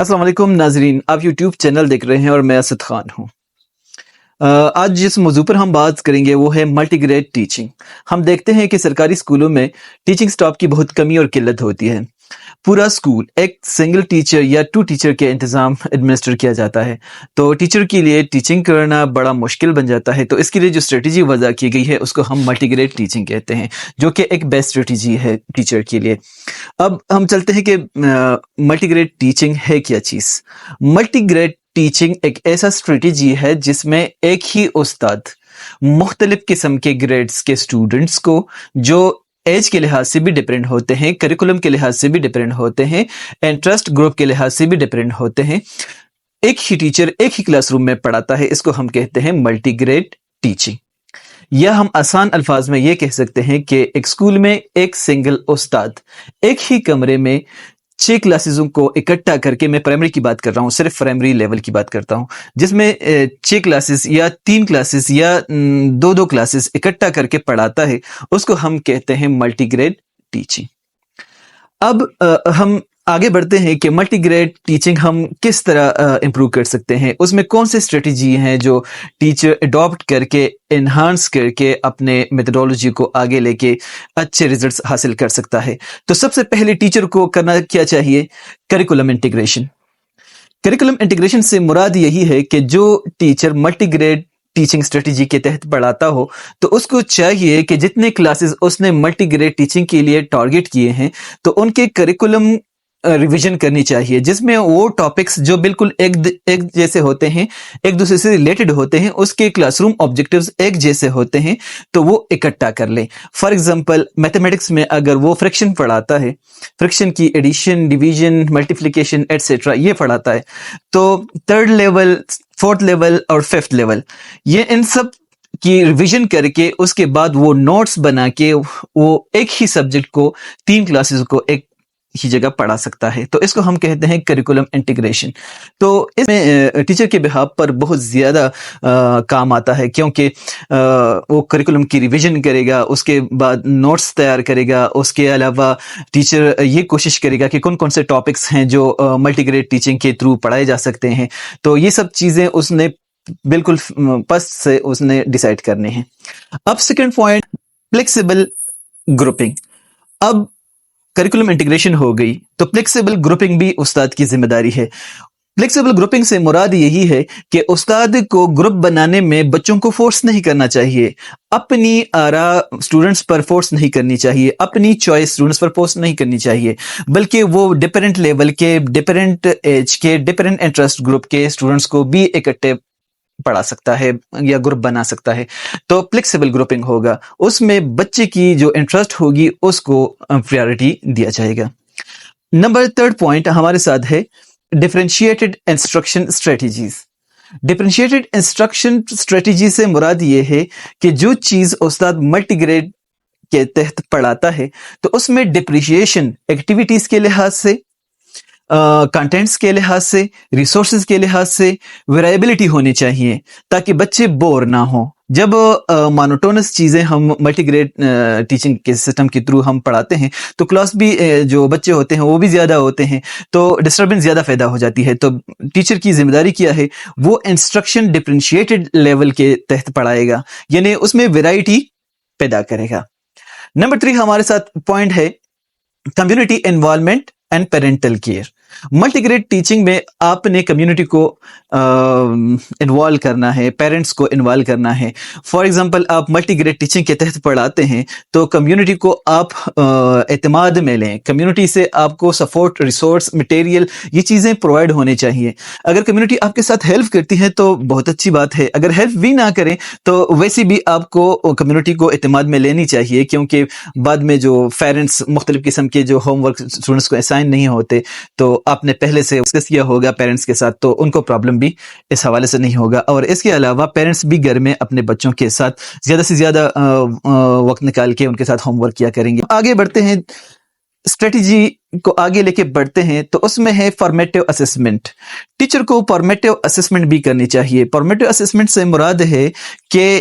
السلام علیکم ناظرین، آپ یوٹیوب چینل دیکھ رہے ہیں اور میں اسد خان ہوں۔ آج جس موضوع پر ہم بات کریں گے وہ ہے ملٹی گریڈ ٹیچنگ۔ ہم دیکھتے ہیں کہ سرکاری اسکولوں میں ٹیچنگ سٹاف کی بہت کمی اور قلت ہوتی ہے۔ پورا اسکول ایک سنگل ٹیچر یا 2 ٹیچر کے انتظام ایڈمنسٹر کیا جاتا ہے، تو ٹیچر کے لیے ٹیچنگ کرنا بڑا مشکل بن جاتا ہے۔ تو اس کے لیے جو اسٹریٹجی وضع کی گئی ہے اس کو ہم ملٹی گریڈ ٹیچنگ کہتے ہیں، جو کہ ایک بیسٹ اسٹریٹجی ہے ٹیچر کے لیے۔ اب ہم چلتے ہیں کہ ملٹی گریڈ ٹیچنگ ہے کیا چیز۔ ملٹی گریڈ ٹیچنگ ایک ایسا اسٹریٹجی ہے جس میں ایک ہی استاد مختلف قسم کے گریڈز کے اسٹوڈنٹس کو، جو ایج کے لحاظ سے بھی ڈیفرنٹ ہوتے ہیں، کریکولم کے لحاظ سے بھی ڈیفرنٹ ہوتے ہیں، انٹرسٹ گروپ کے لحاظ سے بھی ڈیفرنٹ ہوتے ہیں، ایک ہی ٹیچر ایک ہی کلاس روم میں پڑھاتا ہے۔ اس کو ہم کہتے ہیں ملٹی گریڈ ٹیچنگ، یا ہم آسان الفاظ میں یہ کہہ سکتے ہیں کہ ایک اسکول میں ایک سنگل استاد ایک ہی کمرے میں 6 کلاسزوں کو اکٹھا کر کے، میں پرائمری کی بات کر رہا ہوں، صرف پرائمری لیول کی بات کرتا ہوں، جس میں 6 کلاسز یا 3 کلاسز یا 2 کلاسز اکٹھا کر کے پڑھاتا ہے، اس کو ہم کہتے ہیں ملٹی گریڈ ٹیچنگ۔ اب ہم آگے بڑھتے ہیں کہ ملٹی گریڈ ٹیچنگ ہم کس طرح امپروو کر سکتے ہیں، اس میں کون سے اسٹریٹجی ہیں جو ٹیچر اڈاپٹ کر کے، انہانس کر کے اپنے میتھڈولوجی کو آگے لے کے اچھے ریزلٹس حاصل کر سکتا ہے۔ تو سب سے پہلے ٹیچر کو کرنا کیا چاہیے؟ Curriculum integration. کریکولم انٹیگریشن سے مراد یہی ہے کہ جو teacher multi grade teaching strategy کے تحت پڑھاتا ہو، تو اس کو چاہیے کہ جتنے کلاسز اس نے ملٹی گریڈ ٹیچنگ کے لیے ٹارگٹ کیے ہیں، تو ان کے کریکولم ریویژن کرنی چاہیے، جس میں وہ ٹاپکس جو بالکل ایک جیسے ہوتے ہیں، ایک دوسرے سے ریلیٹڈ ہوتے ہیں، اس کے کلاس روم آبجیکٹیوز ایک جیسے ہوتے ہیں، تو وہ اکٹھا کر لیں۔ فار ایگزامپل میتھمیٹکس میں اگر وہ فریکشن پڑھاتا ہے، فریکشن کی ایڈیشن، ڈویژن، ملٹیپلیکیشن ایٹسیٹرا یہ پڑھاتا ہے، تو 3rd لیول، 4th لیول اور 5th لیول یہ ان سب کی ریویژن کر کے، اس کے بعد وہ نوٹس بنا کے وہ ایک ہی سبجیکٹ کو 3 کلاسز کو ایک ہی جگہ پڑھا سکتا ہے۔ تو اس کو ہم کہتے ہیں کریکولم انٹیگریشن۔ تو اس میں ٹیچر کے بہاف پر بہت زیادہ کام آتا ہے، کیونکہ وہ کریکولم کی ریویژن کرے گا، اس کے بعد نوٹس تیار کرے گا، اس کے علاوہ ٹیچر یہ کوشش کرے گا کہ کون کون سے ٹاپکس ہیں جو ملٹی گریڈ ٹیچنگ کے تھرو پڑھائے جا سکتے ہیں۔ تو یہ سب چیزیں اس نے بالکل پس سے اس نے ڈیسائیڈ کرنے ہیں۔ اب سیکنڈ پوائنٹ، فلیکسیبل گروپنگ۔ اب کریکولم انٹیگریشن ہو گئی، تو فلیکسیبل گروپنگ بھی استاد کی ذمہ داری ہے۔ فلیکسیبل گروپنگ سے مراد یہی ہے کہ استاد کو گروپ بنانے میں بچوں کو فورس نہیں کرنا چاہیے، اپنی آراء اسٹوڈنٹس پر فورس نہیں کرنی چاہیے، اپنی چوائس اسٹوڈنٹس پر فورس نہیں کرنی چاہیے، بلکہ وہ ڈفرینٹ لیول کے، ڈفرینٹ ایج کے، ڈفرینٹ انٹرسٹ گروپ کے اسٹوڈنٹس کو بھی اکٹھے پڑھا سکتا ہے یا گروپ بنا سکتا ہے۔ تو فلیکسیبل گروپنگ ہوگا، اس میں بچے کی جو انٹرسٹ ہوگی اس کو پریارٹی دیا جائے گا۔ نمبر 3rd پوائنٹ ہمارے ساتھ ہے differentiated instruction strategies. Differentiated instruction strategy سے مراد یہ ہے کہ جو چیز استاد ملٹی گریڈ کے تحت پڑھاتا ہے، تو اس میں ڈپریشیشن ایکٹیویٹیز کے لحاظ سے، کانٹینٹس کے لحاظ سے، ریسورسز کے لحاظ سے ویرائبلٹی ہونی چاہیے، تاکہ بچے بور نہ ہوں۔ جب مونوٹونس چیزیں ہم ملٹی گریڈ ٹیچنگ کے سسٹم کے تھرو ہم پڑھاتے ہیں، تو کلاس بھی جو بچے ہوتے ہیں وہ بھی زیادہ ہوتے ہیں، تو ڈسٹربنس زیادہ پیدا ہو جاتی ہے۔ تو ٹیچر کی ذمہ داری کیا ہے؟ وہ انسٹرکشن ڈفرینشیٹڈ لیول کے تحت پڑھائے گا، یعنی اس میں ویرائٹی پیدا کرے گا۔ نمبر 3 ہمارے ساتھ پوائنٹ ہے community involvement and parental care. Multi grade teaching میں آپ نے کمیونٹی کو انوالو کرنا ہے، پیرنٹس کو انوالو کرنا ہے۔ فار ایگزامپل آپ ملٹی گریڈ ٹیچنگ کے تحت پڑھاتے ہیں، تو کمیونٹی کو آپ اعتماد میں لیں، کمیونٹی سے آپ کو سپورٹ، ریسورس، مٹیریل یہ چیزیں پرووائڈ ہونے چاہیے۔ اگر کمیونٹی آپ کے ساتھ ہیلپ کرتی ہے تو بہت اچھی بات ہے، اگر ہیلپ بھی نہ کریں تو ویسے بھی آپ کو کمیونٹی کو اعتماد میں لینی چاہیے، کیونکہ بعد میں جو پیرنٹس مختلف قسم کے جو ہوم ورک اسٹوڈنٹس کو اسائن نہیں ہوتے، تو آپ نے پہلے سے ڈسکس کیا ہوگا پیرنٹس کے ساتھ، تو ان کو پرابلم بھی اس حوالے سے نہیں ہوگا۔ اور اس کے علاوہ پیرنٹس بھی گھر میں اپنے بچوں کے ساتھ زیادہ سے زیادہ وقت نکال کے ان کے ساتھ ہوم ورک کیا کریں گے۔ آگے بڑھتے ہیں، اسٹریٹجی کو آگے لے کے بڑھتے ہیں، تو اس میں ہے فارمیٹیو اسسمنٹ۔ ٹیچر کو فارمیٹیو اسسمنٹ بھی کرنی چاہیے۔ فارمیٹیو اسسمنٹ سے مراد ہے کہ